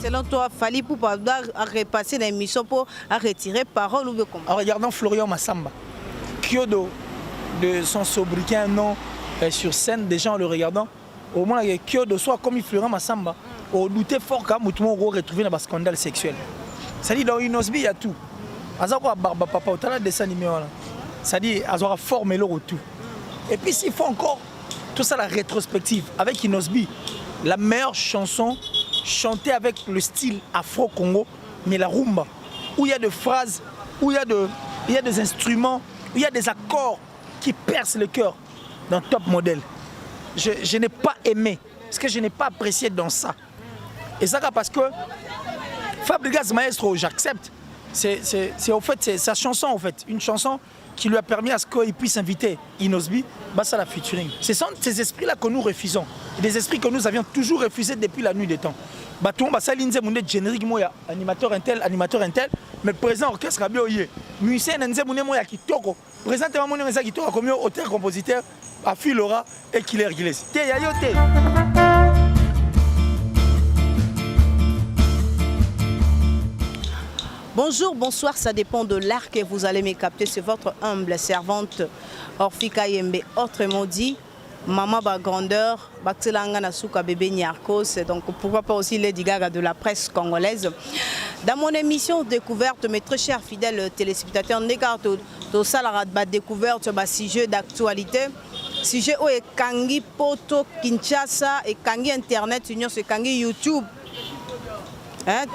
selon toi, Fally Ipupa doit repasser dans l'émission pour retirer parole ou comment? En regardant Florian Massamba, Kyodo, de son sobriquet, un nom sur scène, déjà en le regardant, au moins Kyodo soit comme Florian Massamba, on doutait fort qu'à Moutoumon retrouver dans un scandale sexuel. Ça dit dans Inosbi, il y a tout. Azako Barba Papa, au talent dessin animé, ça dit Azora forme le retour. Et puis s'il faut encore tout ça, la rétrospective, avec Inosbi, la meilleure chanson chantée avec le style afro-congo, mais la rumba, où il y a des phrases, où il y a des instruments, où il y a des accords qui percent le cœur dans Top Model. Je n'ai pas aimé, parce que je n'ai pas apprécié dans ça. Et ça parce que Fabregas Maestro, j'accepte, c'est au fait, c'est sa chanson en fait, une chanson qui lui a permis à ce qu'il puisse inviter Inosbi, ça la featuring. Ce sont ces esprits-là que nous refusons, des esprits que nous avions toujours refusés depuis la nuit des temps. Tout le monde ça linze mon générique moya, animateur intel, mais présent orchestre rabio yé, musicien nanze mon moya kitoko, présentement mon neza kitoko comme auteur compositeur, Afi Laura et Killer Gilles. Té ya yo té. Bonjour, bonsoir, ça dépend de l'art que vous allez me capter. C'est votre humble servante Orphika Yembe, autrement dit, Maman ba grandeur, Bakselanga Nasuka bébé Nyarkos, donc pourquoi pas aussi Lady Gaga de la presse congolaise. Dans mon émission Découverte, mes très chers fidèles téléspectateurs, tout ça la découverte, sujet d'actualité, sujet où est Kangi Poto Kinshasa et Kangi Internet, union c'est Kangi YouTube.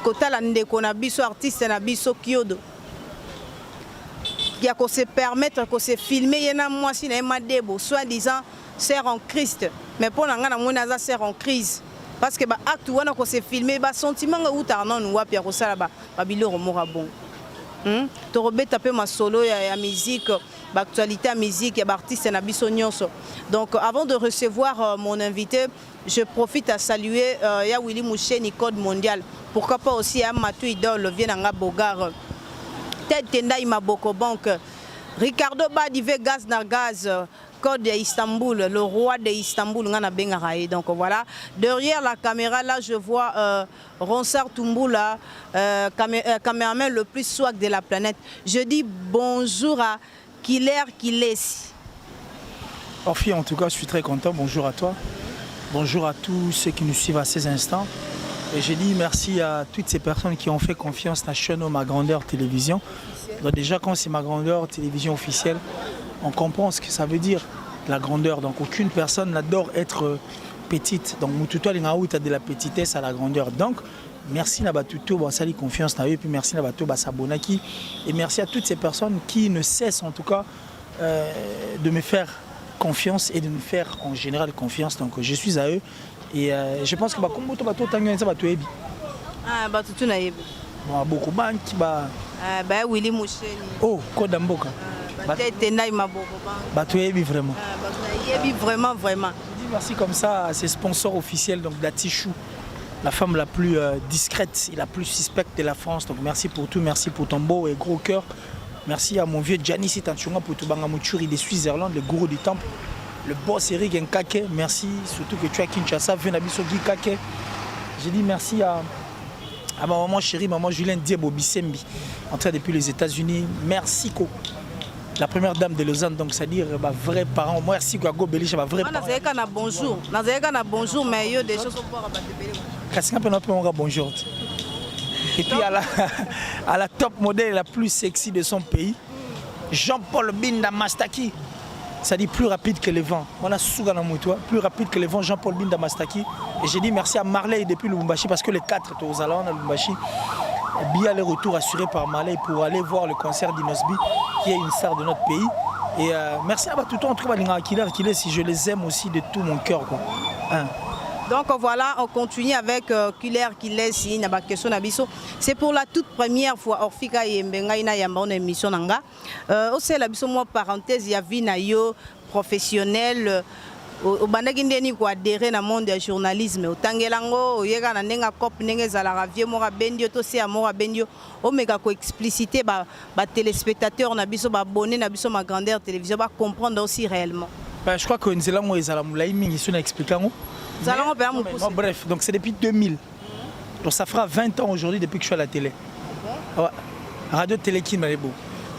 Kota la ndeko na biso artiste na biso Kyodo qui a qu'on se permettre qu'on se filmer yena moi si na madebo soi-disant sœur en Christ mais pour nga na mona za sœur en crise parce que ba acte wana qu'on se filmer ba sentiment nga uta non wapi ko sala ba biloko mora bon to robeta pe ma solo ya musique ba actualité à musique ya ba artiste na biso nyonso. Donc avant de recevoir mon invité, je profite à saluer ya Willy Moucheni Code Mondial. Pourquoi pas aussi à Matou Idole, Vienanga Bogar, Ted Tendai Maboko Bank, Ricardo Badive Gaz Nargaz, Code d'Istanbul, le roi d'Istanbul, Ngana Bengaraï. Donc voilà, derrière la caméra, là je vois Ronsard Tumbula, caméraman le plus swag de la planète. Je dis bonjour à Killer Kilesi. Orphy, en tout cas, je suis très content. Bonjour à toi. Bonjour à tous ceux qui nous suivent à ces instants. Et je dis merci à toutes ces personnes qui ont fait confiance à Cheno Ma Grandeur Télévision. Donc déjà quand c'est Ma Grandeur Télévision officielle, on comprend ce que ça veut dire, la grandeur. Donc aucune personne n'adore être petite. Donc Moutoutou Lingaou, tu as de la petitesse à la grandeur. Donc merci Nabatuto, sali confiance na eux, et puis merci Nabato Basabonaki. Et merci à toutes ces personnes qui ne cessent en tout cas de me faire confiance et de me faire en général confiance. Donc je suis à eux. Et je pense que comme tu as dit, tu as dit, beaucoup de banques, Willy Moucheni. Oh, Kodamboka. Vraiment. Vraiment, vraiment. Je dis merci comme ça à ces sponsors officiels, donc Datichou, la femme la plus discrète et la plus suspecte de la France. Donc merci pour tout, merci pour ton beau et gros cœur. Merci à mon vieux Gianni Sitanchunga pour tout Bangamouchuri de Suisse-Irlande, le gourou du temple. Le boss Eric Nkake, merci, surtout que tu as Kinshasa, Venabiso Kake. J'ai dit merci à ma maman chérie, maman Julien Diebo Bissembi, entrée depuis les États-Unis. Merci Ko, la première dame de Lausanne, donc c'est-à-dire ma vraie parent. Merci Ko Ago Beliche, ma vraie parent. Bonjour, bonjour, mais il y a des choses pour bonjour. Et puis à la top modèle la plus sexy de son pays, Jean-Paul Binda Mastaki. Ça dit plus rapide que le vent. On a Sougana Moutoua, plus rapide que le vent, Jean-Paul Binda Mastaki. Et j'ai dit merci à Marley depuis Lubumbashi parce que les 4 aux Alan à Lubumbashi, bien les retours assurés par Marley pour aller voir le concert d'Inosbi, qui est une star de notre pays. Et merci à tout le temps, Killer, si je les aime aussi de tout mon cœur. Donc voilà, on continue avec Killer Kilesi, c'est pour la toute première fois Orphika Yembenga ina yamba on émission nanga. Aussi la biso moi parenthèse ya vie na yo professionnel au bandaki ndeni ko adhérer na monde du journalisme otangelango oyeka na ndenga cop ndenge za vieux mora bendio to se amora bendio o meka ko expliciter ba téléspectateurs na biso ba abonné na biso Ma Grandeur Télévision ba comprendre aussi réellement. Je crois que Nzela moi ezala moulaï mingi sona expliquer ngo. Bref, donc c'est depuis 2000. Donc ça fera 20 ans aujourd'hui depuis que je suis à la télé. Ouais. Radio Télé Kin Malebo.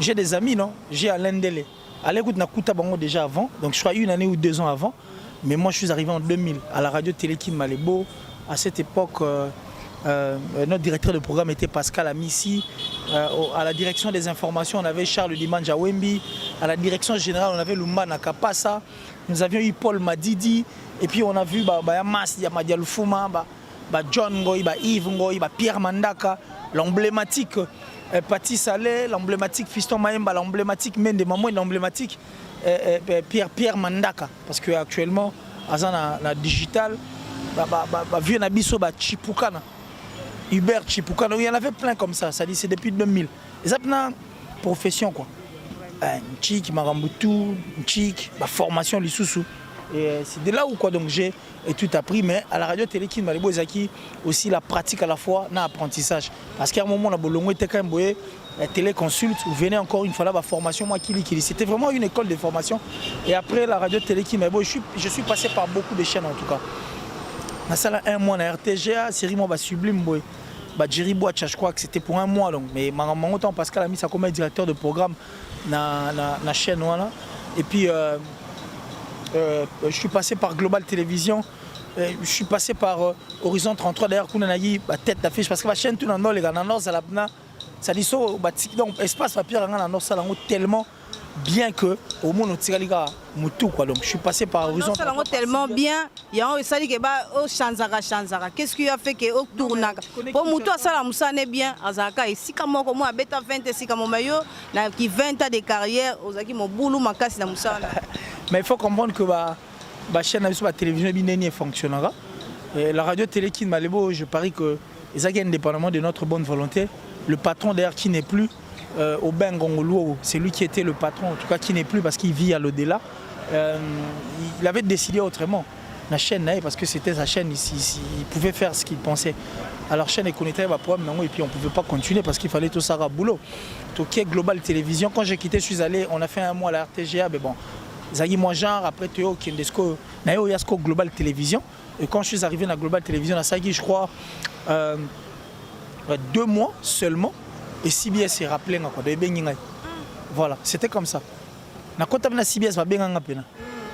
J'ai des amis, non? J'ai Alain Dele. À l'écoute, Nakuta Bango déjà avant. Donc je crois 1 année ou 2 ans avant. Mais moi je suis arrivé en 2000 à la Radio Télé Kin Malebo. À cette époque, notre directeur de programme était Pascal Amissi. À la direction des informations, on avait Charles Dimanja Wembi. À la direction générale, on avait Lumba Nakapasa. Nous avions eu Paul Madidi. Et puis on a vu Mas, Yamadia Lufuma, John Ngoy, Yves Ngoy, Pierre Mandaka, l'emblématique Pati Saleh, l'emblématique Fiston Maemba, l'emblématique Mende Mamou et l'emblématique Pierre Mandaka. Parce qu'actuellement, à la digital, vu Nabiso, Chipukana. Hubert Chipukano, il y en avait plein comme ça, ça dit c'est depuis 2000. Et ça, c'est une profession quoi. Tchik, Marambutu, Tchik, formation, l'Issoussou. Et c'est de là où quoi, donc j'ai tout appris, mais à la radio Télé Kin Malebo, Ezaki aussi la pratique à la fois, l'apprentissage. Parce qu'à un moment, on a Bolongo était quand même la téléconsulte, vous venez encore une fois là, la formation, moi qui c'était vraiment une école de formation. Et après la radio Télé Kin Malebo, je suis passé par beaucoup de chaînes en tout cas. Dans ça, 1 mois, dans RTGA, série moi, Sublime, Jerry Boacha, je crois que c'était pour 1 mois. Donc. Mais mon temps, Pascal a mis ça comme directeur de programme dans la chaîne. Voilà. Et puis, je suis passé par Global Télévision. Je suis passé par Horizon 33. D'ailleurs, on a eu tête d'affiche parce que la chaîne, tout dans le nord, ça dit ça, donc espace papier, dans le nord, ça tellement bien que au monde on tire les gars mutu quoi. Donc je suis passé par Horizon. Ça tellement bien, il y a un sali que ba au chanzara. Qu'est-ce qui a fait que au tournaka pour mutu ça la musa n'est bien azaka et si comme moi beta 20 si comme mayo na qui 20 ans de carrière ozaki mon boulot makasi na musa. Mais il faut comprendre que la chaîne de télévision bineni fonctionnera. Et la radio Télé Kin Malebo, je parie que indépendamment de notre bonne volonté, le patron d'ailleurs qui n'est plus au Bengongolo, c'est lui qui était le patron, en tout cas qui n'est plus parce qu'il vit à l'au-delà. Il avait décidé autrement. La chaîne, parce que c'était sa chaîne, il pouvait faire ce qu'il pensait. Alors la chaîne est connectée à problème et puis on ne pouvait pas continuer parce qu'il fallait tout ça à boulot. Donc Global Télévision, quand j'ai quitté, je suis allé, on a fait 1 mois à la RTGA, mais bon, Zagui moi genre, après Théo Kendesko, Nayo Yasko Global Télévision. Et quand je suis arrivé dans Global Télévision, à Sagui, je crois, 2 mois seulement. Et CBS est rappelé voilà, c'était comme ça. Na kota na CBS va benga pena.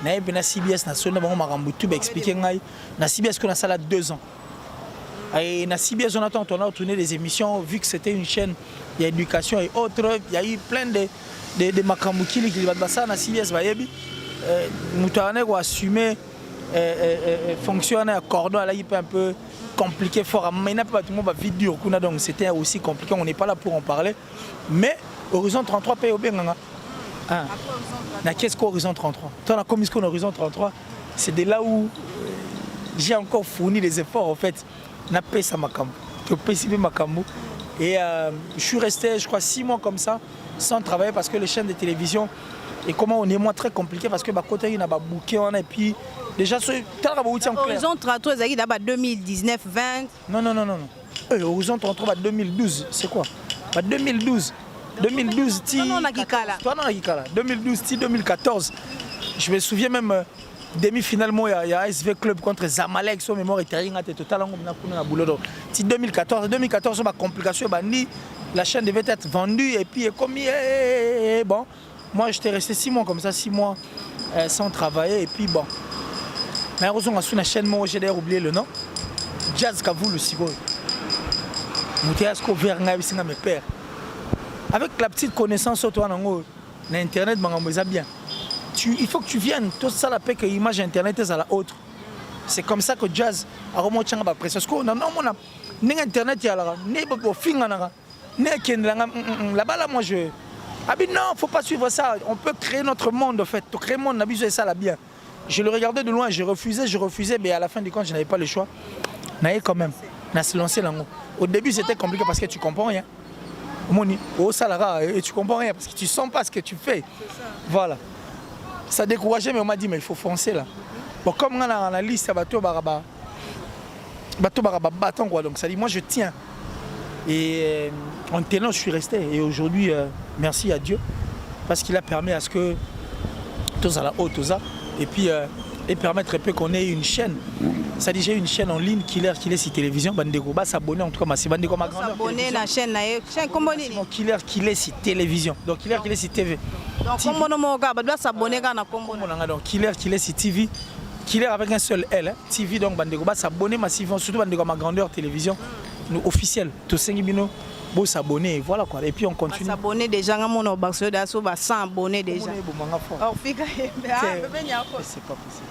Na ebena CBS na sona bango makambutu ba expliquer ngai. Na CBS qu'on a ça là 2 ans. Et na CBS on a tourné des émissions vu que c'était une chaîne il y a éducation et autres, il y a eu plein de makambuki qui va ça na CBS va yebi. Mutane ko assumer fonctionner à cordon là il peut un peu compliqué fort mais il n'a pas tout le monde va vidéo donc c'était aussi compliqué, on n'est pas là pour en parler mais Horizon 33 paye au bien qu'est-ce qu'Horizon 33 toi la commission Horizon 33 c'est de là où j'ai encore fourni les efforts en fait n'a payé ça makambo et je suis resté je crois 6 mois comme ça sans travailler parce que les chaînes de télévision et comment on est moins très compliqué parce que côté il y a pas bouquet on et puis déjà Horizon 33 ça d'abord 2019 20 non Horizon 33 2012 c'est quoi 2012 2012 2014 je me souviens même demi-finalement il y a ASV Club contre Zamalek son mémoire était total en boulot 2014 ma complication la chaîne devait être vendue et puis comme bon moi j'étais resté 6 mois comme ça 6 mois sans travailler et puis bon mais heureusement sur la chaîne moi j'ai d'ailleurs oublié le nom Jazz Kavou le Sigo Moutiasco Verna Bissinga mes pères avec la petite connaissance toi dans internet bien il faut que tu viennes tout ça la paix que image internet est à la autre c'est comme ça que Jazz a remonté en bas presque non internet il y a là là-bas là moi je ah ben non, faut pas suivre ça. On peut créer notre monde en fait. Créer mon monde, c'est ça là bien. Je le regardais de loin, je refusais, mais à la fin du compte, je n'avais pas le choix. Mais quand même, on a se lancé là. Au début, c'était compliqué parce que tu comprends rien. Au salaire, et tu comprends rien parce que tu sens pas ce que tu fais. Voilà. Ça décourageait, mais on m'a dit mais il faut foncer là. Bon, comme on a la liste, bateau baraba battant quoi. Donc ça dit moi je tiens. Et en tenant, je suis resté. Et aujourd'hui, merci à Dieu, parce qu'il a permis à ce que tout ça, et puis et permettre un peu qu'on ait une chaîne. Ça dit j'ai une chaîne en ligne qui est sur télévision, Bandeko va s'abonner en tout cas, c'est Bandeko ma grande. S'abonner à la chaîne comment dit Killer qui est sur télévision. Donc Killer qui est sur TV. Donc comment on va s'abonner à la combo. Donc Killer qui est sur TV. Killer avec un seul L, hein. TV donc Bandeko va s'abonner massivement, surtout Bandeko ma grandeur télévision officielle. Tous ces bino bon s'abonner, voilà quoi. Et puis on continue. S'abonner déjà à mon obasio d'asso va s'abonner déjà. Oh fika c'est pas possible.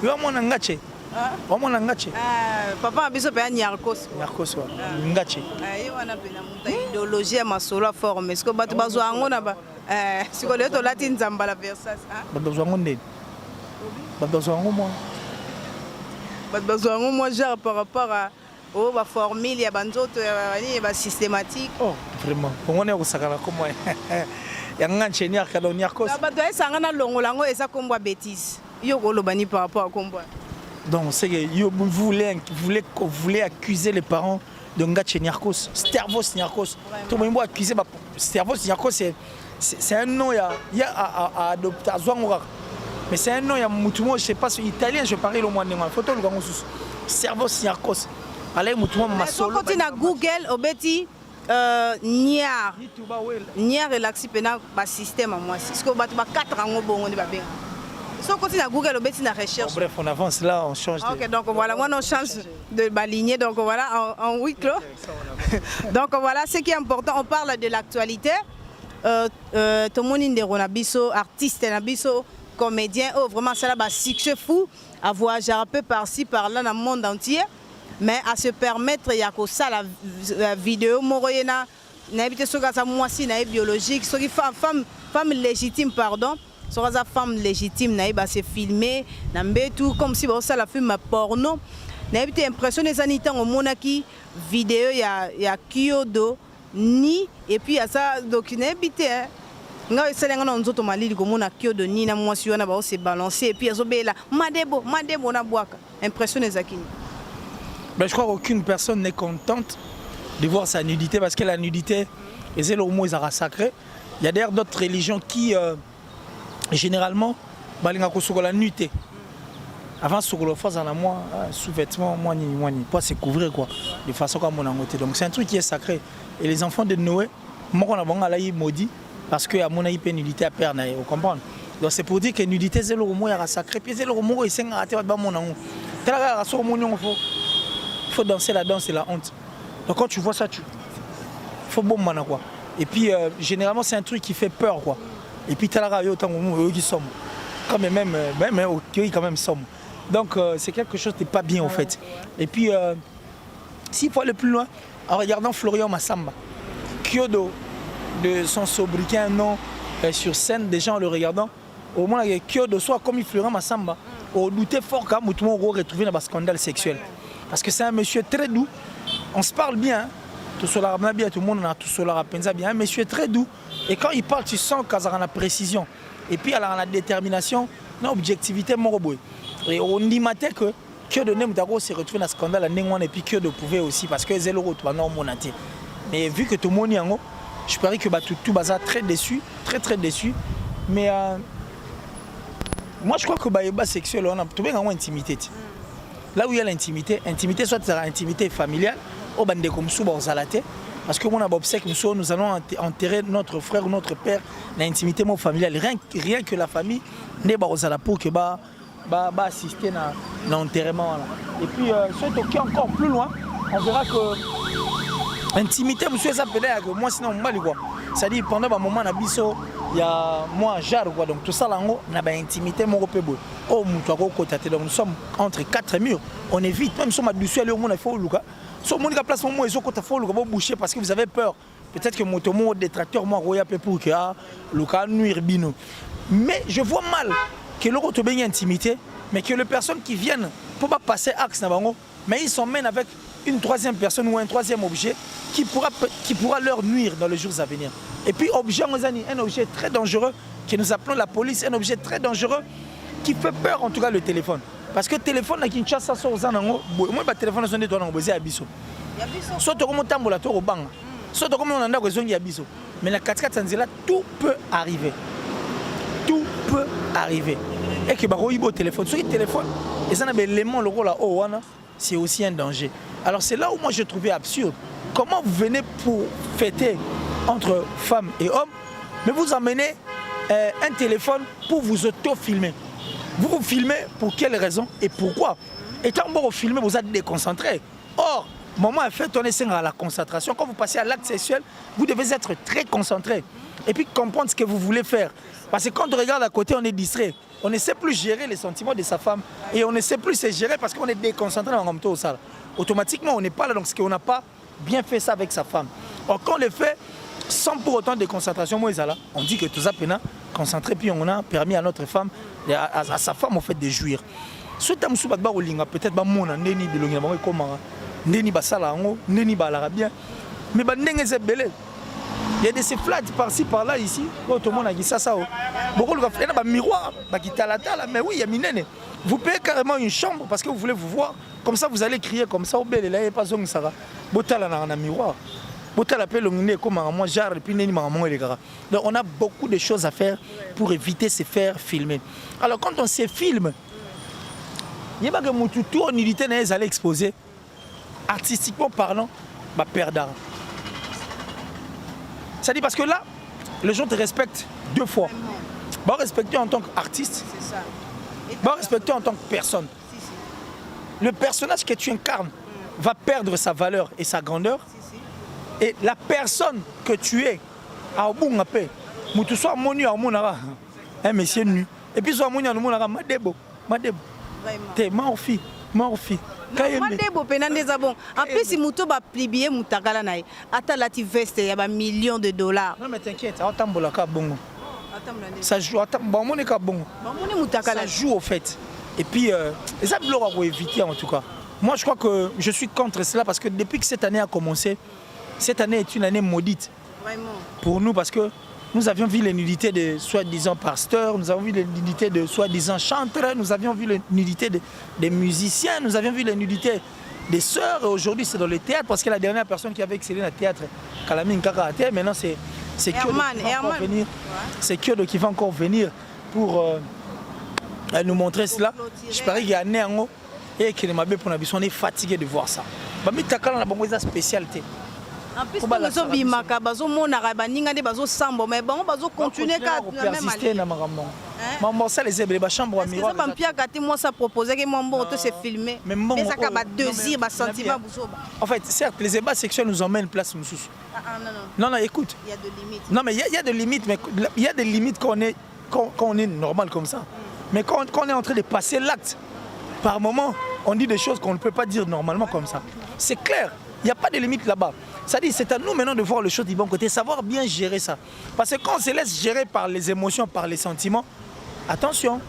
Vraiment ngache. Vraiment ngache. Papa biso pe nyarkos. Nyarkos wa. Ngache. Yo wana pe na muta idéologie ya masolo a forme. Est-ce que batu bazwa ngona ba siko leto lati nzamba la versas, hein? Batu bazwa ngonde. Batu bazwa ngomwa. Batu bazwa ngomwa genre par rapport à ba formule ya banzoto ya ba systématique. Oh, vraiment. On est au sakala comme ya ngache ni akalo nyarkos. Ba batu esanga na longola ngo esa kombo bêtise. Yo ko lobani par rapport à kombo. Donc c'est que vous voulez accuser les parents de Ngache Niarkos, Stervos Niarkos. Tout le monde va accuser Stervos Niarkos, c'est un nom à adopter à Zouangora. Mais c'est un nom, il y a Moutoumou, je ne sais pas, c'est italien, je parle au moins de moi. Photo le grand Stervos Niarkos. Allez, Moutoumou, ma solo. Quand tu as Google, obeti Niar. Niar relaxi pena ba système à moi. C'est que ba 4 ans au bon on va bien. Si on continue à Google, on a recherche. Bref, on avance là, on change. Ok, donc voilà, moi on change de lignée, donc voilà, en huis clos. Donc voilà, ce qui est important, on parle de l'actualité. Tout le monde est nabiso, artiste nabiso, comédien, oh vraiment ça là, succès fou, à voyager un peu par-ci, par-là dans le monde entier. Mais à se permettre, il y a que ça, la vidéo, Moroyena, n'habite ce que ça, moi aussi, biologique, ce qui femme légitime, pardon. Sur la femme légitime, naïba se filmer, tout comme si ça la film porno. Naïba impression des sanitaires au monaki vidéo il y a Kyodo ni et puis il y a ça donc naïba nga eselenga na nzoto malili ko mona Kyodo ni na mwasi wana ba se balancer et puis azobela madebo na bwaka impression des akini. Ben je crois qu'aucune personne n'est contente de voir sa nudité parce que la nudité c'est le mot sacré. Il y a d'ailleurs d'autres religions qui généralement, balinga kosokola nuité. Avant sokolo face à la moi sous-vêtements moi ni pas se couvrir quoi de façon comme on a noté. Donc c'est un truc qui est sacré et les enfants de Noé moi on a bon là maudit parce que à mon avis nudité à perdre vous comprenez. Donc c'est pour dire que nudité c'est le mot est sacré puis c'est le mot est senga raté ba mon ango. Tela ga so mon faut danser la danse et la honte. Donc quand tu vois ça tu faut bon mana quoi. Et puis généralement c'est un truc qui fait peur quoi. Et puis Talara autant qui sommes quand même quand même sommes. Donc c'est quelque chose de pas bien en fait. Et puis s'il faut aller plus loin en regardant Florian Massamba Kyodo de son sobriquet un nom sur scène déjà en le regardant au moins Kyodo soit comme Florian Massamba on doutait fort quand Moutoumou retrouvé dans un scandale sexuel parce que c'est un monsieur très doux on se parle bien. Tout cela bien, tout le monde a tout cela bien. Un monsieur très doux. Et quand il parle, tu sens qu'il a la précision. Et puis, il a la détermination, l'objectivité, mon robot. Et on dit matin que Kyodo s'est retrouvé dans le scandale et puis Kyodo pouvait aussi, parce que c'est le retour. Mais vu que tout le monde est en haut, je parie que tout Baza très déçu, très déçu. Mais moi, je crois que le sexuel, on a tout bien en intimité. Là où il y a l'intimité, soit c'est l'intimité familiale, au bande comme souvent parce que mon abobsek nous allons enterrer notre frère ou notre père l'intimité familiale rien que la famille n'est pas aux pour que bah assister à l'enterrement et puis qui est encore plus loin on verra que l'intimité monsieur ça peut être que moi sinon mal quoi ça dit pendant un moment na biso il y a moi jar quoi donc tout ça là on a intimité mon repos oh muto ko côté donc nous sommes entre quatre murs on évite même si on a dessus aller au monde il faut luka. Si vous avez place, vous boucher parce que vous avez peur. Peut-être que mon détracteur, moi, pour que le cas nuire bino. Mais je vois mal que l'autre ait une intimité, mais que les personnes qui viennent pour pas passer axe, mais ils s'emmènent avec une troisième personne ou un troisième objet qui pourra leur nuire dans les jours à venir. Et puis, objet, un objet très dangereux que nous appelons la police, un objet très dangereux qui fait peur, en tout cas, le téléphone. Parce que le téléphone, là, qui chasse ça sur les moi, le téléphone, c'est un téléphone, abisso. Soit tu commences à au banc, soit tu commences à abisso. Mais la 4x4, tout peut arriver. tout peut arriver. Et que au téléphone, sur le téléphone, et ça n'a pas l'élément le rôle là, c'est aussi un danger. Alors c'est là où moi je trouvais absurde. Comment vous venez pour fêter entre femmes et hommes, mais vous emmenez un téléphone pour vous auto-filmer. Vous vous filmez pour quelle raison et pourquoi? Étant bon au filmer, vous êtes déconcentré. Or, moment fait, on est à la concentration. Quand vous passez à l'acte sexuel, vous devez être très concentré. Et puis comprendre ce que vous voulez faire. Parce que quand on regarde à côté, on est distrait. On ne sait plus gérer les sentiments de sa femme. Et on ne sait plus se gérer parce qu'on est déconcentré dans le salle. Automatiquement, on n'est pas là. Donc, ce qu'on n'a pas bien fait ça avec sa femme. Or, quand on le fait sans pour autant de concentration, on dit que tout ça, concentré, puis on a permis à notre femme, à sa femme, en fait, de jouir. Ce temps où peut-être mon neni bilongi na comment neni basala ngo neni balara bien mais ba ndenge c'est belé il y a des flats par-ci par-là ici tout le monde a dit ça beaucoup le fait ba miroir ba kitala mais oui il y a minene vous payez carrément une chambre parce que vous voulez vous voir comme ça vous allez crier comme ça au belé là et pas zong sara botala na miroir botala pe longine comme moi genre puis neni maman les gars donc on a beaucoup de choses à faire pour éviter se faire filmer. Alors quand on se filme, il y a que tout en unité n'est allé exposer, artistiquement parlant, ma perte d'argent. Ça dit parce que là, les gens te respectent deux fois. Bah, respecter en tant qu'artiste, bah, respecter en tant que personne. Le personnage que tu incarnes va perdre sa valeur et sa grandeur. Et la personne que tu es, à bout de paix, tu sois monu à mon un monsieur nu. Et puis soit monu à mon madebo. T'es morfi. Madebo penande zabon. En plus si muto ba plibier mutakala nae. Ata lati veste ya ba millions de dollars. Non mais t'inquiète, atambola ka bongo. Ça joue bon mon ka bongo. Ça joue au fait. Et puis ça doit éviter en tout cas. Moi je crois que je suis contre cela parce que depuis que cette année a commencé, cette année est une année maudite. Vraiment. Pour nous parce que nous avions vu les nudités de soi-disant pasteurs, nous avons vu les nudités de soi-disant chanteurs, nous avions vu les nudités des musiciens, nous avions vu les nudités des sœurs. Et aujourd'hui, c'est dans le théâtre, parce que la dernière personne qui avait excellé dans le théâtre, Kalamine Kakaate, maintenant c'est Kyodo qui va encore venir pour nous montrer cela. Je parie qu'il y a un néango et qu'il m'a bien pour on est fatigué de voir ça. Mais tu as une spécialité. En plus, bazo bimaka bazo monaka baninga de bazo sambo mais bon bazo continuer ka même aller. Maman ça les ébélés ba chambre à miroir. Ça pia kati moi ça proposer que mon bon te se filmer. Mais ça ka ba désir ba sentiment buzoba. En fait, certes les ébats sexuels nous emmènent place nous. Non écoute. Il y a de limites. Non mais il y a des limites mais il y a des limites quand on est normal comme ça. Mais quand on est en train de passer l'acte par moment, on dit des choses qu'on ne peut pas dire normalement comme ça. C'est clair. Il n'y a pas de limite là-bas. C'est à nous maintenant de voir les choses du bon côté, savoir bien gérer ça. Parce que quand on se laisse gérer par les émotions, par les sentiments, attention,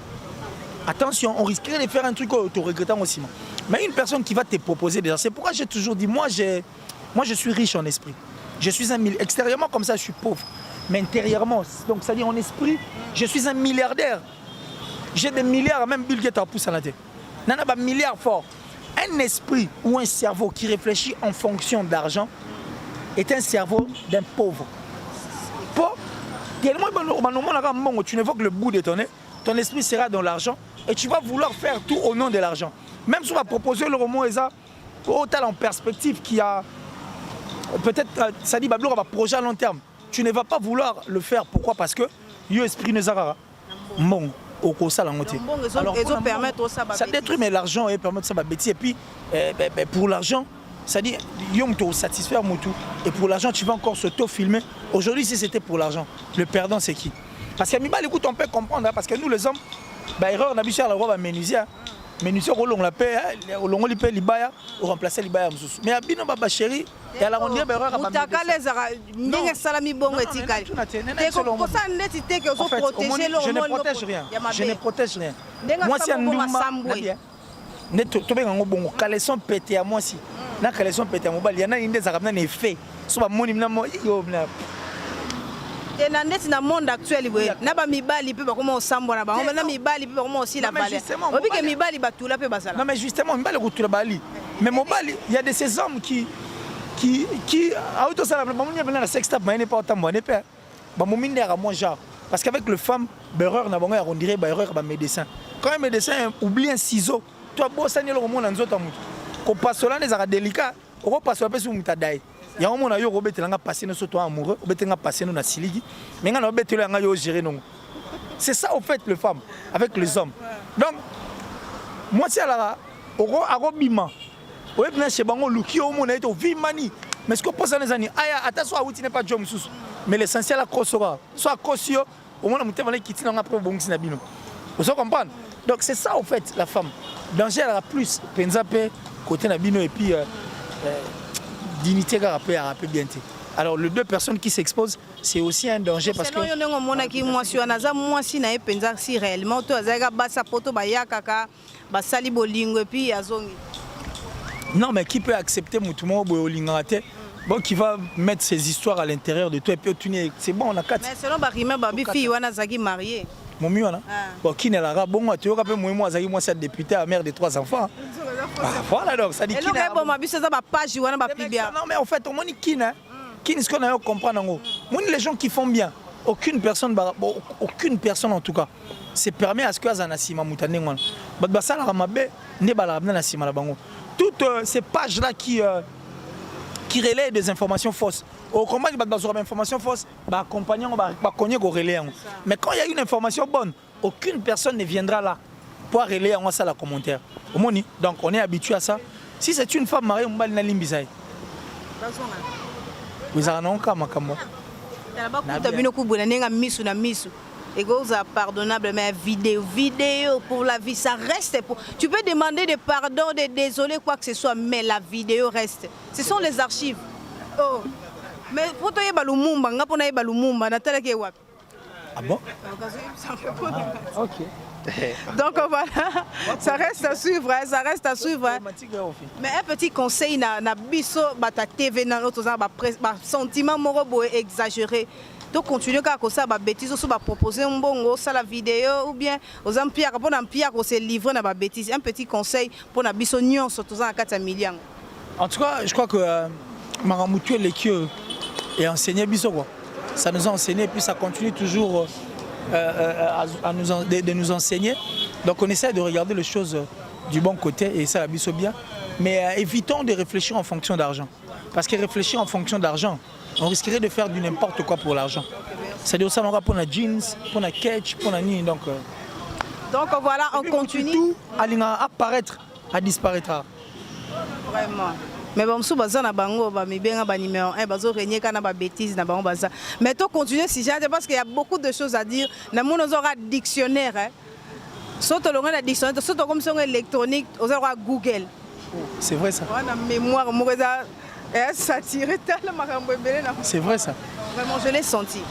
on risquerait de faire un truc auto-regrettant aussi. Mais une personne qui va te proposer déjà, c'est pourquoi j'ai toujours dit, moi je suis riche en esprit. Je suis extérieurement comme ça, je suis pauvre. Mais intérieurement, donc c'est-à-dire en esprit, je suis un milliardaire. J'ai des milliards, même Bill Gates a poussé à la tête. Il y en a un milliard fort. Un esprit ou un cerveau qui réfléchit en fonction d'argent est un cerveau d'un pauvre. Tu n'évoques le bout de ton esprit sera dans l'argent et tu vas vouloir faire tout au nom de l'argent. Même si on va proposer le roman autant en perspective qui a peut-être, ça dit Bablo, on va projet à long terme. Tu ne vas pas vouloir le faire. Pourquoi? Parce que l'esprit ne sera bon. Alors, ça détruit mais l'argent et permet ça bêtise et puis pour l'argent ça dit yom te satisfaire tout et pour l'argent tu vas encore s'auto-filmer. Aujourd'hui si c'était pour l'argent, le perdant c'est qui? Parce que écoute on peut comprendre parce que nous les hommes erreur on a vu sur la roi menuisier menuisier on la paie on le paie libaya ou remplacer libaya mais abino baba chéri et alors on dit erreur ndenge salami bongo etikali je ne protège rien moi si ne to benga ngo bongo caleçon pété à moi si na caleçon pété à mobali yana inde zakabna na effet so ba moni na mo yo na et dans le monde actuel, na ba mibali pe ba comment sambo na ba on na mibali pe ba comment aussi la balai. Obi ke mibali ba tout la pe basala. Non mais justement mibali ko tout la bali. Mais mobali, il y a de ces hommes qui auto sala ba moni na sextap ba ne pas autant bon ne pas. Ba momine à moi genre Parce qu'avec le femme, erreur, on dirait erreur, médecin. Quand un médecin oublie un ciseau, toi, si tu as un monde, quand passe là, c'est délicat. On passe là, c'est un peu d'ail. Il y a un moment où on a passé nos soins amoureux, on a passé nos siligi, mais on a géré non. C'est ça, au fait, le femme, avec les hommes. Donc, moi, c'est là, on a bima. On est chez Bango, Luki, on a été au Vimani. Mais ce qu'on pense dans les années, attention, tu n'es pas Jom Sous. Mais l'essentiel, la crosse, soit Kosio, au moins, on a quitté dans la propre bon Sinabino. Vous comprenez? Donc, c'est ça, au fait, la femme. Danger, elle a plus. Penzape, côté Nabino, et puis. Dignité garapé à rapper bien. Alors les deux personnes qui s'exposent, c'est aussi un danger parce que si réellement non mais qui peut accepter Moutouma Boyolingate bon qui va mettre ses histoires à l'intérieur de toi et puis c'est bon on a 4. Mais selon Barima Babi fille wana zaki mariée. Mon mieux là. Bon qui n'est là bon tu vois que moi zaki moi c'est député à mère de 3 enfants. Voilà donc ça dit qui n'est bon ma biso ça ba page wana ba pibia. Non mais en fait on moni qui n'est qui est-ce qu'on a comprendre en gros. Les gens qui font bien aucune personne en tout cas se permet à ce que azanasima mutane ngwana. Ba sala ramabe ne bala na sima la bango. Toutes ces pages là qui relaient des informations fausses. Au combat, il y a des informations fausses, accompagnant, mais quand il y a une information bonne, aucune personne ne viendra là pour relayer ça la commentaire. Donc on est habitué à ça. Si c'est une femme mariée, on va aller limbisaï. Vous avez un cas, Makambo. Et c'est pardonnable, mais vidéo pour la vie, ça reste. Tu peux demander des pardons, des désolés, quoi que ce soit, mais la vidéo reste. Ce sont les archives. Oh. Mais pour toi, il y a Lumumba, ah bon? Ok. Donc voilà, ça reste à suivre, ça reste à suivre. Mais un petit conseil, na biso, ta TV, na l'autre, sentiment moraux exagéré. Donc continuer à ça, bêtise, aussi proposer un bon ça la vidéo ou bien aux empires, pour empire, c'est livrer na bêtise. Un petit conseil pour na biso nion surtout à 4 millions. En tout cas, je crois que Maramoutou et enseigné biso quoi. Ça nous a enseigné puis ça continue toujours de nous enseigner. Donc on essaie de regarder les choses du bon côté et ça la biso bien. Mais évitons de réfléchir en fonction d'argent. Parce que réfléchir en fonction d'argent, on risquerait de faire du n'importe quoi pour l'argent. C'est-à-dire ça on aura pour la jeans, pour la catch, pour la nuit. Donc voilà, on continue. Tout à apparaître, à disparaître. Vraiment. Mais bon, si baza na bango ba mi benga ba numéro 1 bazo régner kana ba bêtise na bango baza. Mais to continuer si j'ai parce qu'il y a beaucoup de choses à dire. Na mon aura dictionnaire hein. Surtout le la dictionnaire, surtout comme son électronique, on aura Google. C'est vrai ça. On a mémoire moureza ça tire tellement makambo belé na. C'est vrai ça. Vraiment je l'ai senti.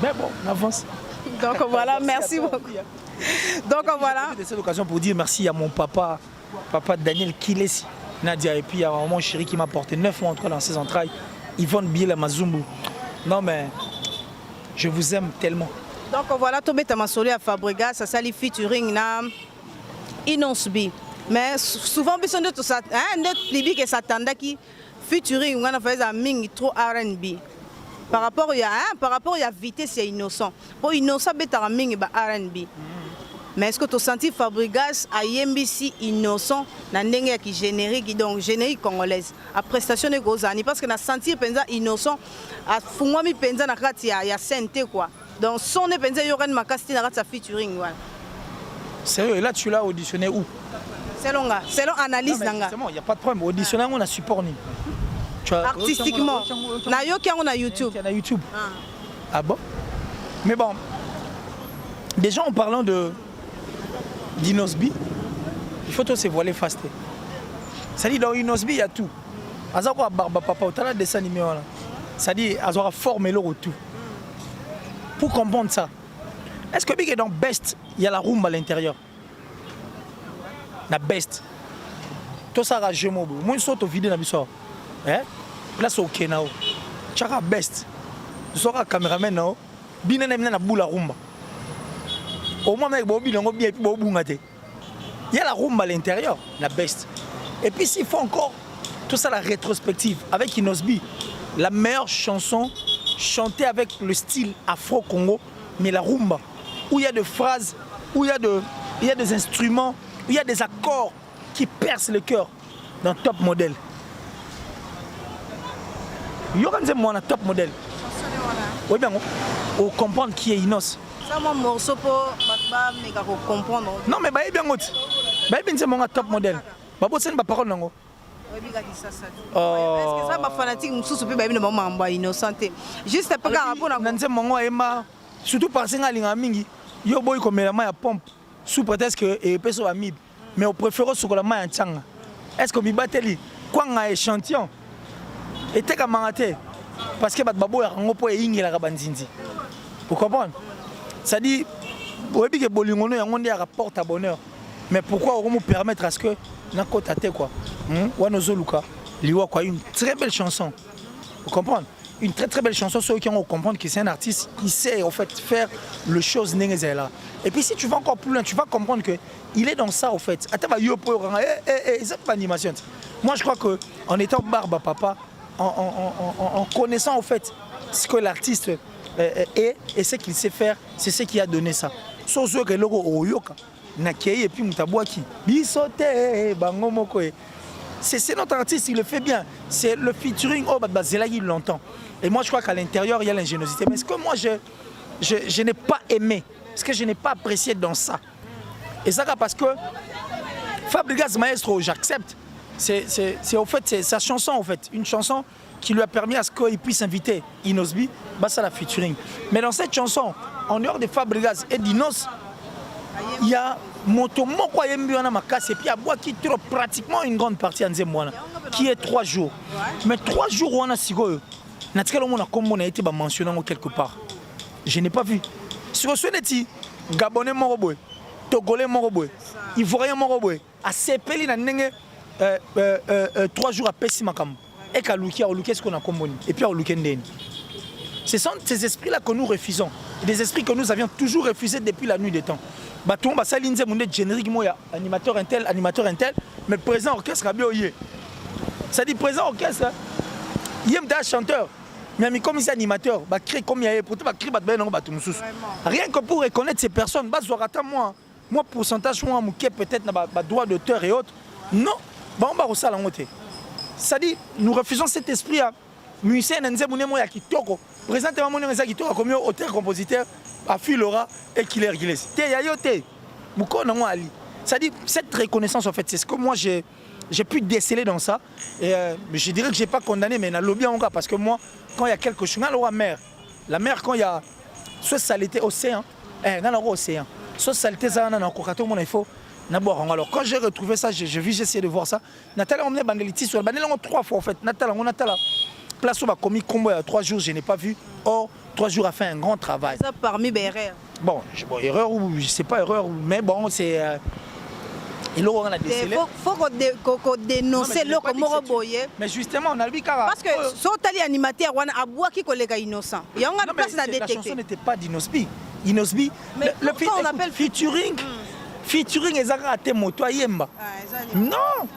Mais bon, on avance. Donc voilà, merci beaucoup. Donc voilà. C'est cette occasion pour dire merci à mon papa Daniel Kilesi. Nadia et puis il y a mon chéri qui m'a porté 9 mois en tout cas dans ses entrailles. Yvonne Biela Mazumbu. Non mais je vous aime tellement. Donc voilà, Tobé Tamasoli à Fabriga, ça sali featuring na Inosbi. Mais souvent besoin de tout ça, notre public qui s'attendait qui featuring on a fait un ming trop R&B. Par rapport à vitesse c'est innocent. Pour innocent beta ming ba R&B. Mais est-ce que tu as senti Fabrigas à YMBC innocent dans le qui générique donc générique congolaise à prestation de Gozani parce que na senti penza innocent à fungwami penza na kati ya santé quoi. Donc son penza yoren makasti na kati featuring voilà. Sérieux et là tu l'as auditionné où? Selon analyse nanga. Il y a pas de problème auditionné on a support ni. Artistiquement. Na yo qui on a YouTube. Na YouTube. Ah bon? Mais bon. Déjà en parlant d'Inosbi, il faut se voiler fasté. Ça dit dans Inosbi il y a tout. Azakwa barba papa au talent dessin animé là. Ça dit azora former le tout. Pour comprendre ça. Est-ce que big est dans Best, il y a la rumba à l'intérieur. La Best. Tout ça rage moi. Moi je saute au vidéo na biso. Là c'est OK nao. Chaka Best. Je sera caméraman nao. Bina na boula rumba. Au moins, il y a la rumba à l'intérieur, la Best. Et puis s'il faut encore tout ça, la rétrospective, avec Inosbi, la meilleure chanson chantée avec le style afro-congo mais la rumba, où il y a des phrases, où il y a des instruments, où il y a des accords qui percent le cœur dans Top Model. Il y aura un Top Model. Oui, bien, on comprend qui est Inos. Ça, mon morceau pour comprendre. Non, mais bien, c'est mon Top Model. C'est une parole. Est-ce que ça va fanatique nous sous peu moment innocenté juste pour rapport surtout parce que linga mingi yo boy comme la main pompe sous prétexte que et peso amib mais on préfère sur la main tchanga est-ce que mi bateli quoi un échantillon était comme mangaté parce que babo ya ngo po ingi la banzinzi vous comprenez ça dit boyebi que bolingono yango ndi rapporte à bonheur mais pourquoi on me permettre à ce que na kotate quoi Wanozoluka liwa quoi une très belle chanson vous comprenez une très très belle chanson ceux qui vont comprendre que c'est un artiste qui sait en fait faire le chose là et puis si tu vas encore plus loin tu vas comprendre que il est dans ça en fait attends yo pour c'est pas animation moi je crois que en étant barbe papa en connaissant en fait ce que l'artiste est et ce qu'il sait faire c'est ce qui a donné ça so que logo oyoka na kei et puis mutabwaki bisote bango moko c'est notre artiste, il le fait bien. C'est le featuring, oh, il l'entend. Et moi, je crois qu'à l'intérieur, il y a l'ingéniosité. Mais ce que moi, je n'ai pas aimé, ce que je n'ai pas apprécié dans ça, et ça, parce que Fabregas Maestro, j'accepte, c'est en fait, c'est sa chanson, en fait. Une chanson qui lui a permis à ce qu'il puisse inviter Inosbi, ça la featuring. Mais dans cette chanson, en dehors de Fabregas et d'Inos, il y a moto moko yembi wana makasi et puis aboua qui trop pratiquement une grande partie en Nzemwana qui est 3 jours. Mais 3 jours wana sikoyo natikala mona kombo na été ba mentionné quelque part. Je n'ai pas vu. Sur ce neti Gabonais moko boy, Togolais moko boy, Ivoirien moko boy, a sepeli na ndenge 3 jours à pesi makam et ka luki ce qu'on a komboni et puis a luki ndeni. Ce sont ces esprits-là que nous refusons. Des esprits que nous avions toujours refusés depuis la nuit des temps. Baton basalinze monde générique moya animateur intel, mais présent orchestre a bien oyé. Ça dit présent orchestre. Yem da chanteur. Mais comme il animateur, ba créer comme il y a pour ba créer ba non ba tout rien que pour reconnaître ces personnes, ba zorata moi pourcentage moi mouké peut-être na ba droit d'auteur et autres. Non, ba on ba rosala ngote. Ça dit nous refusons cet esprit à musicien nze mune moya kitoko. Présentement mon nza kitoko comme auteur compositeur a Filora et Killer Gilles. Ça dit, cette reconnaissance, en fait, c'est ce que moi j'ai pu déceler dans ça. Et je dirais que je n'ai pas condamné, mais dans lobby en cas, parce que moi, quand il y a quelque chose, la mer, quand il y a soit saleté océan, océan, soit saleté, il faut boire. Alors quand j'ai retrouvé ça, j'ai essayé de voir ça. Nathalie, on a mis sur le 3 fois en fait. Nathalie, on a place où on a commis combo il y a 3 jours, je n'ai pas vu. Or, 3 jours a fait un grand travail. Ça parmi les erreurs. Bon, erreur ou je sais pas erreur, mais bon, c'est. Et là, on a décelé. Il faut qu'on dénonce le Moroboye. Mais justement, on a vu car. Parce que si on a animateur, on a bois qui collègue innocent. Il y a une place à détecter. La chanson n'était pas d'Inosbi. Inosbi, le on appelle featuring. Featuring, ils ont raté moto à Yemba. Non!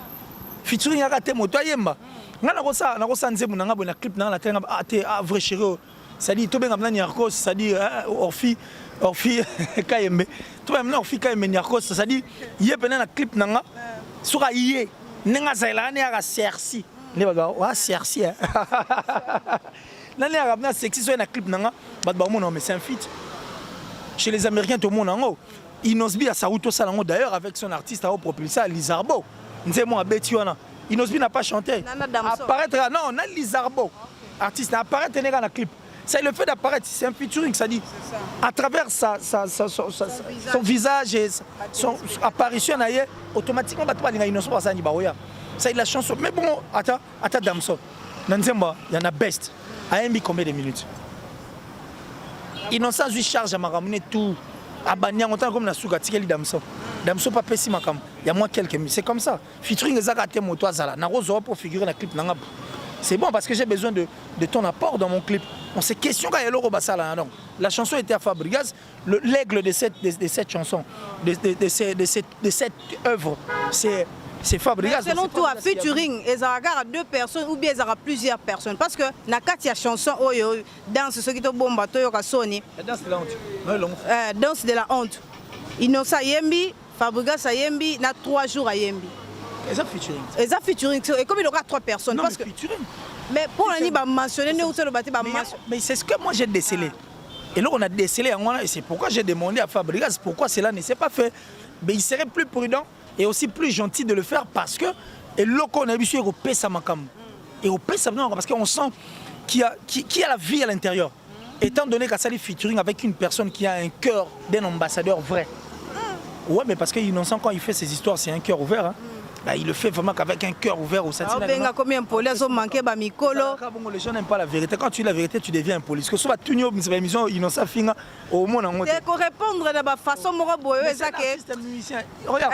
Featuring, ils ont raté moto à Yemba. On a clip dans la terre, vrai chéri. Ça dit, tout le monde a ça dit, Orfi Kayembe. Tout le monde a Orfi Kayembe, ça dit, il y a un clip nanga sur Aïe, Nenga Zailane à Cerci. Les bagarres, ouais, Cerci. L'année arabe, sexy, sur un clip nanga, mais c'est un feat. Chez les Américains, tout le monde en haut. Inosbi a sa route au salon d'ailleurs avec son artiste à haut propulsé, Lizarbo. Nzemo a Betiwana. Inosbi n'a pas chanté. Apparaître, non, on a Lizarbo. Artiste, apparaître dans la clip. C'est le fait d'apparaître, c'est un featuring, ça dit. À travers son visage et son apparition, automatiquement, il y a une ça la chanson. Mais bon, attends, Damso. Nanzemba, il y en a best. A un combien de minutes? Innocent, lui charge à me ramener tout. À Banya, on comme la souga, Tikeli Damso. Damso, pas pessi makam. Il y a moins quelques minutes. C'est comme ça. Featuring, les aratés, moto, Zala. Narozo pour figurer la clip. C'est bon parce que j'ai besoin de ton apport dans mon clip. On s'est question quand il y a l'euro bassala. La chanson était à Fabregas, l'aigle de cette chanson, de cette œuvre, c'est C'est Fabregas. Selon toi, featuring, ils ont 2 personnes ou bien ils ont plusieurs personnes. Parce que dans il y a chanson, danse, ce qui est bon, Sony. Danse de la honte. Danse de la honte. Innocent Yembi, Fabregas Yembi, il y a 3 jours à Yembi. Ils ont featuring. Ils ont featuring. Et comme il y aura 3 personnes. Non, parce mais que... featuring. Mais pour mentionner, mais c'est ce que moi j'ai décelé. Et là, on a décelé, et c'est pourquoi j'ai demandé à Fabregas pourquoi cela ne s'est pas fait. Mais il serait plus prudent et aussi plus gentil de le faire parce que et là qu'on a vu sur Europé ça makam et Europé ça parce qu'on sent qu'il y a la vie à l'intérieur étant donné qu'à ça les featuring avec une personne qui a un cœur d'un ambassadeur vrai. Ouais, mais parce qu'Innocent quand il fait ses histoires c'est un cœur ouvert hein. Bah, il le fait vraiment qu'avec un cœur ouvert au sentiment. Les gens n'aiment pas la vérité. Quand tu dis la vérité, tu deviens impoli. Parce que soit tu n'as pas émission, Innocent Finga au monde en mode. Il faut répondre de la façon un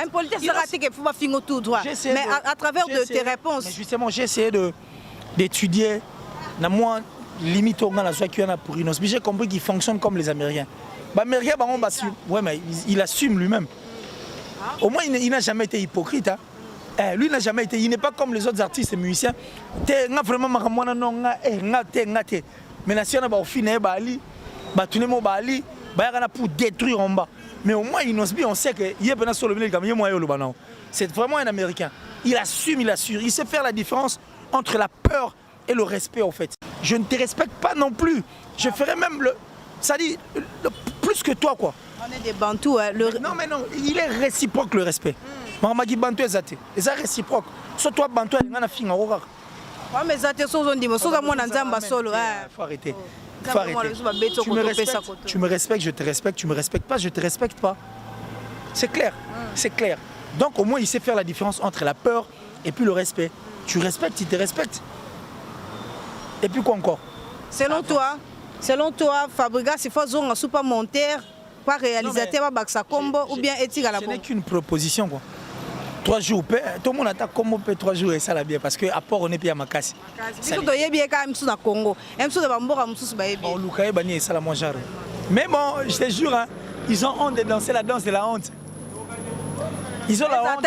politique sera qu'il faut pas finir tout droit. Mais à travers de tes réponses. Mais justement, j'ai essayé d'étudier la moins limite au la soie qu'il y en a pour Innocent. J'ai compris qu'il fonctionne comme les Américains. Les Américains, ouais, mais il assume lui-même. Au moins, il n'a jamais été hypocrite. Hein. Lui n'a jamais été, il n'est pas comme les autres artistes et musiciens. Vraiment, mais si on a fini, pour détruire en bas. Mais au moins, on sait qu'il est sur le c'est vraiment un Américain. Il assume, il assure. Il sait faire la différence entre la peur et le respect, en fait. Je ne te respecte pas non plus. Je ferai même le. Ça dit, plus que toi, quoi. On est des Bantous. Hein, Non, mais non, il est réciproque le respect. Mamaki Bantu est zate. Et ça réciproque. Soit toi Bantu est ngana finga okaka. Ouais mais zate so zo ndimo so za mwana nzamba solo. Faut arrêter. Faut arrêter. Tu me respectes, je te respecte. Tu me respectes pas, je te respecte pas. C'est clair. C'est clair. Donc au moins il sait faire la différence entre la peur et puis le respect. Tu respectes, il te respecte. Et puis quoi encore? Selon toi, Fabregas, il faut zonga super monteur, pas réalisateur, pas baksa combo ou bien éthique à la bombe. Ce n'est qu'une proposition quoi. 3 jours, tout le monde attaque comme on peut 3 jours et ça la bien parce que à port on est bien à Makassi. Mais bon, je te jure, hein, ils ont honte de danser la danse de la honte. Ils ont la honte.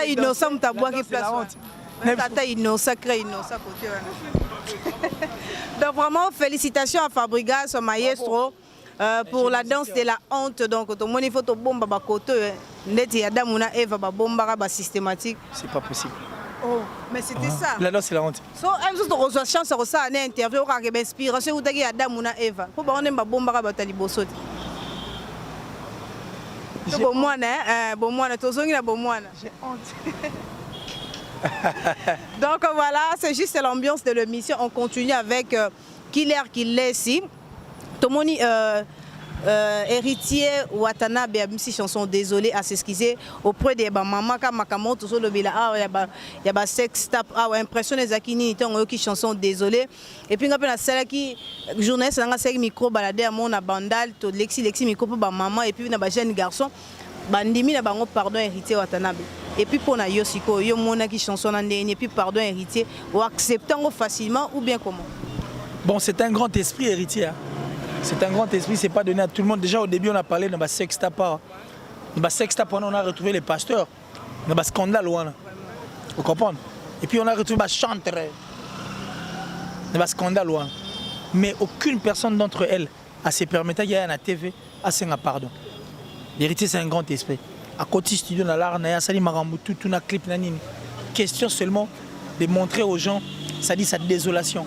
Donc vraiment félicitations à Fabregas, au maestro. Pour la danse de la honte, donc tout le monde il faut bomba bakoto neti Adamuna Eva bomba ba systématique. C'est pas possible. Oh, mais c'était ça. La danse c'est la honte. So I'm so reçoit chance ça ça en interview ka ke inspiration ou tagi Adamuna Eva. Pour ba on ba bomba ba taliboso. Bon moi bon moi tozongi na bon moi. J'ai honte. Donc voilà, c'est juste l'ambiance de l'émission. On continue avec Killer ici. Tomoni héritier Watanabe a mis chanson désolé à s'excuser auprès de maman ka makamoto so lobela ya ba sex tap impression les akini tongo ki chanson désolé et puis ngapena sala ki journaliste nga sek micro balader mon na bandal to lexi micro pour ba maman et puis na ba jeune garçon bandimi na bango pardon héritier Watanabe et puis pour na yosiko yo mona ki chanson na ndeni et puis pardon héritier ou acceptant facilement ou bien comment? Bon, c'est un grand esprit héritier. Hein. C'est un grand esprit, c'est pas donné à tout le monde. Déjà au début on a parlé de ma sextapa. Dans ma sextapa on a retrouvé les pasteurs. Dans ma scandale vous comprenez? Et puis on a retrouvé ma chanteur. Dans ma scandale mais aucune personne d'entre elles a se permettre qu'il y ait à TV à se pardon. L'héritier c'est un grand esprit. À côté studio dans l'art na sali marambutu tout na clip na nini. Question seulement de montrer aux gens ça dit sa désolation.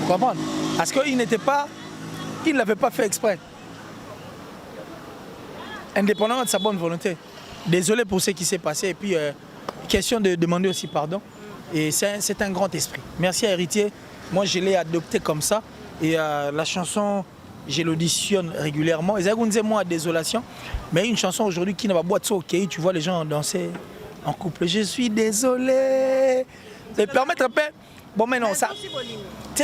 Vous comprenez? Parce qu'il n'était pas il ne l'avait pas fait exprès. Indépendamment de sa bonne volonté. Désolé pour ce qui s'est passé. Et puis, question de demander aussi pardon. Et c'est un grand esprit. Merci à Héritier. Moi, je l'ai adopté comme ça. Et la chanson, je l'auditionne régulièrement. Et ça, vous moi, désolation. Mais une chanson aujourd'hui qui n'a pas boîte ça, ok. Tu vois les gens danser en couple. Je suis désolé. Ça permettre un peu. Bon, mais non, ça.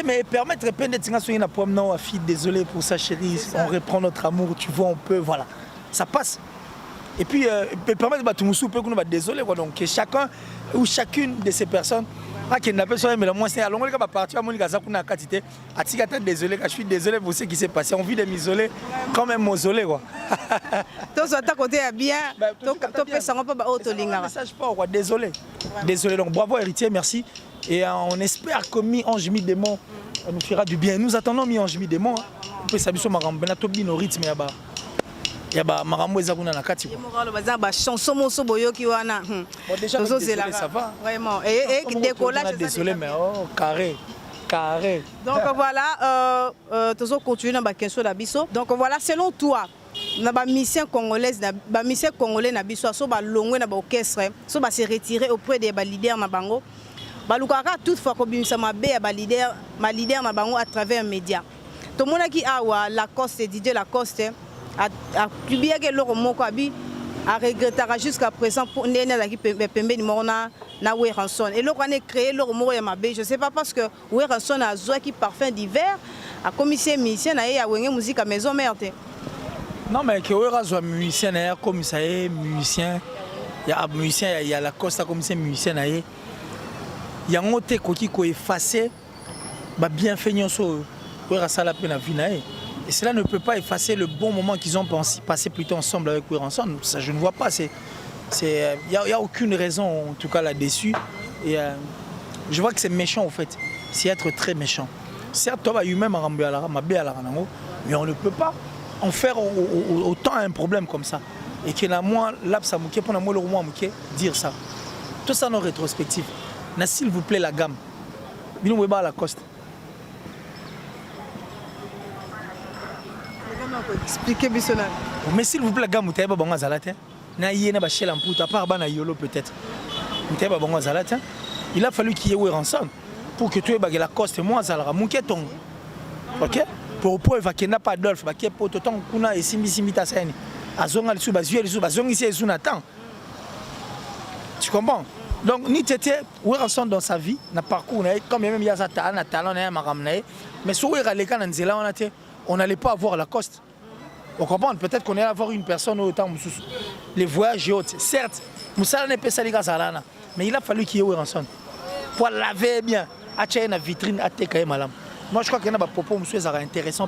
Mais permettre d'être une pomme, non, fille, désolé pour ça, chérie. On reprend notre amour, tu vois, on peut, voilà. Ça passe. Et puis, permettre de tout le monde, désolé. Donc, chacun ou chacune de ces personnes akenda pe so mais la moi c'est alongoli ka ba partir à Monika Zakuna katité atika désolé je suis désolé pour ce qui s'est passé on vit de m'isoler quand même mausolée quoi to so ta côté ya bien to pe sango pa ba auto linga message pas quoi désolé donc bravo héritier merci et on espère que mi-ange mi-démon nous fera du bien nous attendons mi-ange mi-démon on peut s'habiller sur marambo na to bino rythme ya ba marambo ezakuna na kati quoi baza ba chanson moso boyoki wana déjà ça va vraiment et décollage désolé mais oh carré donc voilà toujours continuer dans ba question la biso donc voilà selon toi na ba mission congolaise na ba mission congolais na biso so ba longwe na ba orchestre so ba se retirer auprès des ba leaders na bango ba lukaka toutefois ko bimisa mabe ya ba leader na bango à travers un média to mona ki awa Lacoste DJ Lacoste a publié que le moko abi a regrettera jusqu'à présent pour nena la qui pembe ni mona na Weranson et le qu'on a créé le moko ya mabe je sais pas parce que Weranson a zoa qui parfum d'hiver a commissaire musicien na ya wenge musique à maison merde non mais que Weranson musicien na commissaire musicien il y a Lacoste commissaire musicien na il y a ngote koki ko effacer ba bienfait nyonso Weranson la peine vie na et cela ne peut pas effacer le bon moment qu'ils ont passé plutôt ensemble avec Weranson. Ça, je ne vois pas. Il n'y a aucune raison, en tout cas, là-dessus. Et je vois que c'est méchant, en fait. C'est être très méchant. Certes, toi, humain, mais on ne peut pas en faire autant un problème comme ça. Et qu'il y a moins, dire ça. Tout ça, nos rétrospectives. S'il vous plaît, la gamme. Nous, à Lacoste. Expliquez Bissona. Mais s'il vous plaît, gamme, vous avez bon azalate. Na yé na bachel en pouta par bana yolo peut-être. Vous avez bon azalate. Il a fallu qu'il y ait Weranson pour que tu aies Lacoste et moi azalara mouketon. OK? Pour évacuer n'a pas Adolphe, ba qui pour ton kuna et simbi ta scène. Azonga le sou bazuel sou bazongi ici sou Nathan. Tu comprends? Donc ni tété Weranson dans sa vie, na parcours comme même il y a ça na talent na maramnae, mais sou Weraleka na nzela on n'allait pas avoir Lacoste. On comprend, peut-être qu'on allait avoir une personne au temps, les voyages et autres. Certes, Moussa n'est pas sali Salana, mais il a fallu qu'il y ait Weranson pour laver bien, acheter une vitrine, acheter malam. Moi je crois qu'il y a des propos intéressants,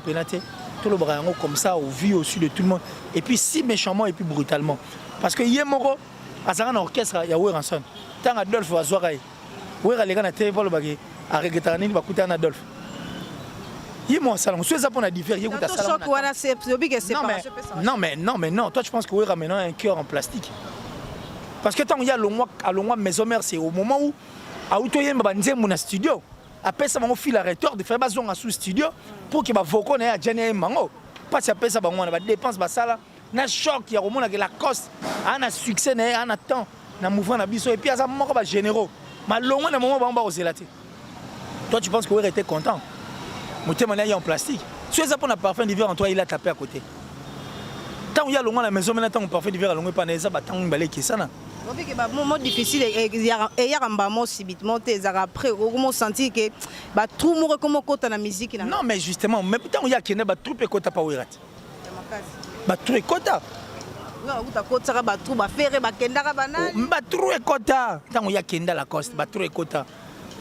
tout le bras comme ça, au vu au-dessus de tout le monde. Et puis si méchamment et puis brutalement. Parce que hier, Moro, à un orchestre, il y a Weranson. Tant Adolphe va voir, les gars, ils vont à regretter, ils vont écouter Adolphe. Moi, ça, on sait pour différer. Non, toi tu penses que oui, ramenant un cœur en plastique. Parce que tant qu'il y a le maison mère, c'est au moment où il y a un studio. Après ça, on file l'arrêteur de faire un sous-studio pour que les vocaux aient un mango. Parce que après ça, on a des dépenses, on a un choc, il y a un Lacoste, on a un succès, on a un temps, on a un mouvement, et puis il y a un moment généraux. Mais le moment où on va oser là. Toi, tu penses que oui, était content. Il y a en plastique. Si tu as un parfum d'hiver en toi, il a tapé à côté. Tant qu'il y a la maison, maintenant, on parfum d'hiver à l'ongé, pas nécessaire, tant qu'on balai qui est ça. C'est un moment difficile et il y a un moment subitement, après, on senti que tout le monde recommence à la musique. Non, mais justement, même tant qu'il y a qui n'est pas tout, peut-être pas ouïrat. Tout est quota. Tout est quota. Tant qu'il y a qui n'est pas la coste, tout est quota.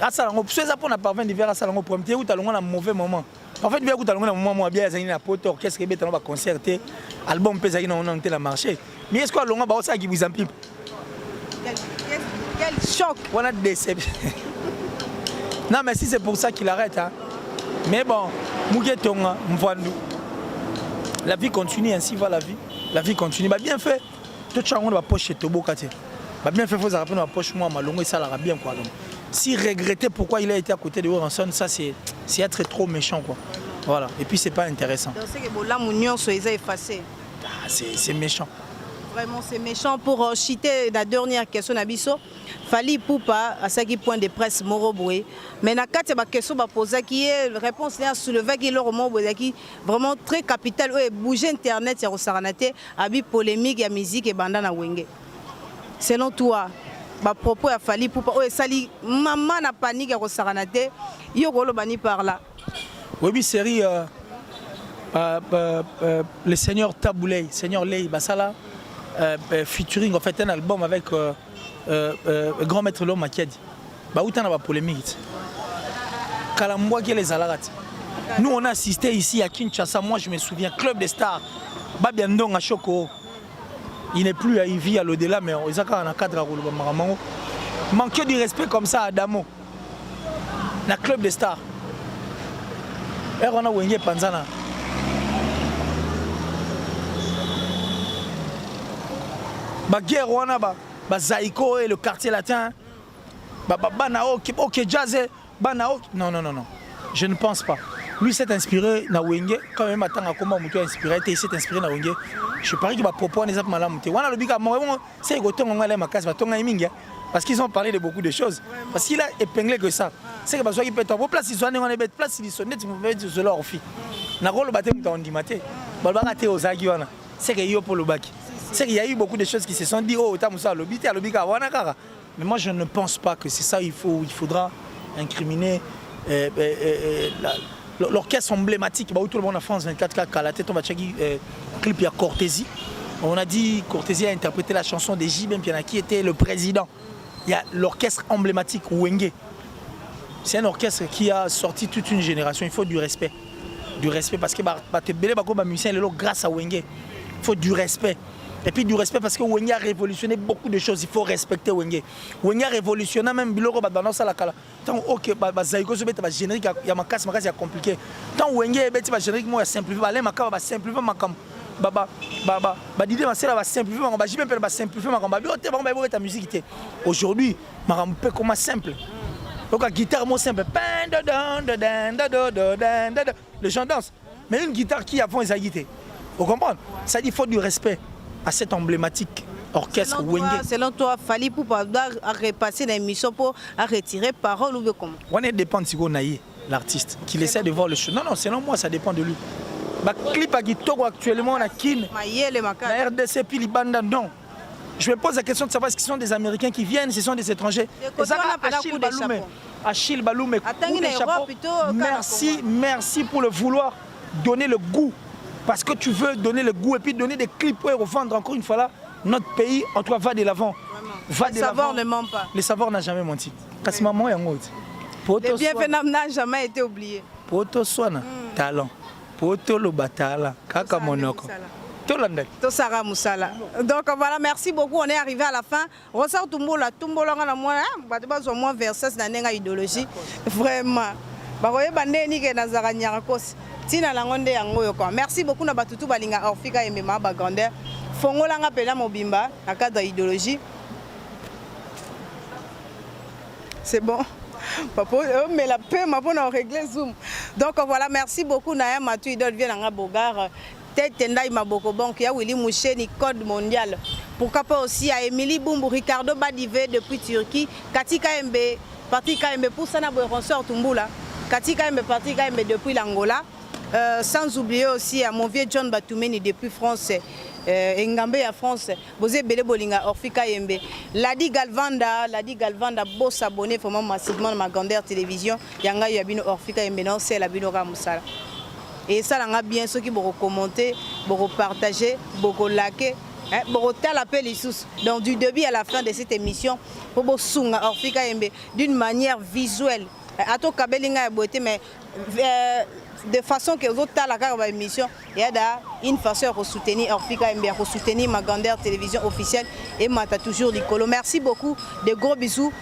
Ça on a parfum d'hiver ça on premier où tu as un mauvais moment. En fait bien où tu as un moment bien ça na poto qu'est-ce que on va concerter album peut ça on a la marché. Mais est-ce que longa ba ça qui vous en pipe. Quel choc. On a déception. Non mais si c'est pour ça qu'il arrête hein. Mais bon, Mougetonga Mvandu. La vie continue ainsi va la vie. La vie continue bah bien fait. Tout ça on va poche Tobo Katé. Bah bien fait faut ça rappeler ma poche moi malongo ça la bien quoi donc. Si regretter pourquoi il a été à côté de Weranson, ça c'est être trop méchant quoi. Voilà. Et puis c'est pas intéressant. C'est méchant. Vraiment c'est méchant pour citer la dernière question Nabiso. Fali Poupa à ce qui point de presse Moroboué. Mais na kati ba question ba poser qui est réponse là soulever qui le roman qui vraiment très capital et bouger internet ya Saranate abi polémique ya musique et bandana wenge. Selon toi ba propos a fallu pour pas sali maman na panique à Saranate yo golo bani par là oui série le seigneur Taboulay seigneur Lei Basala featuring en fait un album avec grand maître l'homme Makiadi Baouta na polémique. Kalamboua qui les alarat. Nous on a assisté ici à Kinshasa, moi je me souviens, Club des Stars, Babiandong à Choko. Il n'est plus, il vit à l'au-delà, mais ils ont un cadre à rouler. Manquer du respect comme ça à Adamo. Na Club des Stars. Et on a Wenge Panzana. Guerre, on a Zaïko et le quartier latin. Banao, ok, jazz, Banao. Non. Je ne pense pas. Lui s'est inspiré na Wenge, quand même attend à comment il inspiré, il s'est inspiré na Wenge. Je parie qu'il va proposer des apps malades. On a le big c'est parce qu'ils ont parlé de beaucoup de choses. Parce qu'il a épinglé que ça. C'est que parce qu'il peut être place, ils sont en bête, place, ils sont nets, ils vont être sur leur fille. Na rôle batté, on dit maté. Balbaraté aux aguiana. C'est qu'il y a pour le bac. C'est qu'il y a eu beaucoup de choses qui se sont dit, oh, Tamoussa, le bité, le bika, wanakara. Mais moi, je ne pense pas que c'est ça. Il faudra incriminer l'orchestre emblématique. Où tout le monde en France 24 à la tête, on va checker clip, il y a Cortésie. On a dit Cortésie a interprété la chanson de J. Piana qui était le président. Il y a l'orchestre emblématique Wenge. C'est un orchestre qui a sorti toute une génération. Il faut du respect. Du respect parce que musicien grâce à Wenge. Il faut du respect. Et puis du respect parce que Wenge a révolutionné beaucoup de choses. Il faut respecter Wenge. Wenge a révolutionné même Biloko dans la kala. Tant ok, Zaïko se met à générique, il y a ma casse, c'est compliqué. Tant Wenge est générique, moi simplifié, aller ma cam, simplifier ma cam. L'idée va simplifier, va simplifier ta musique. Aujourd'hui, je peux comment simple. Donc la guitare moi simple. Les gens dansent. Mais une guitare qui avant ils agitaient. Vous comprenez? Ça dit qu'il faut du respect à cet emblématique orchestre Wenge. Selon toi, Fally Ipupa doit repasser l'émission pour retirer parole ou comment? On dépend de si on a l'artiste, qu'il essaie de voir le show. Non, selon moi, ça dépend de lui. Le clip à Gitoro actuellement, on a Kin, la RDC, puis Libanda, non. Je me pose la question de savoir ce qu'ils sont des Américains qui viennent, ce sont des étrangers. Achille Baloum, merci pour le vouloir donner le goût. Parce que tu veux donner le goût et puis donner des clips pour revendre encore une fois là. Notre pays, en tout cas, va de l'avant. Le savoir ne ment pas. Le savoir n'a jamais menti. Le bienvenu n'a jamais été oublié. Poto Swana, talent. Poto Lobatala, Kaka Monoko. Tosara Moussala. Donc voilà, merci beaucoup. On est arrivé à la fin. Ressort Tumbola, Tumbola, on a moins versé dans la idéologie. Vraiment. Merci beaucoup na batutu balinga Orfika et Mema Bagandeur. Fongola nga pela mobimba à cadre idéologie. C'est bon. Papa, mais la paix m'a bon régler Zoom. Donc voilà, merci beaucoup Naya Matou idole vient nga Bogar. Tendai Maboko Bank, ya Willy Moucheni code mondial. Pourquoi pas aussi à Emily Bumbu, Ricardo Badive depuis Turquie, Katika MB, parti KMB pour ça na Ronsor Tumbula. Katika MB parti KMB depuis l'Angola. Sans oublier aussi à mon vieux John Batoumeni depuis France, Ngambe à France, Bosé Bele Bolinga, Orfika Yembe, Ladi Galvanda, beau s'abonner vraiment massivement à ma grandeur télévision, Yanga Yabino Orfika Yembe, non, c'est la Bino Ramoussala. Et ça, on a bien ceux qui vont commenter, vont partager, vont liker, vont l'appel Issous. Donc du début à la fin de cette émission, pour vous sunga Orfika Yembe d'une manière visuelle. À tout Kabelinga beauté, mais de façon que vous avez la émission, il y a une façon de soutenir Orfika MB, de soutenir ma grandeur télévision officielle et Mata toujours Nicolo. Merci beaucoup, de gros bisous,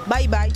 bye bye.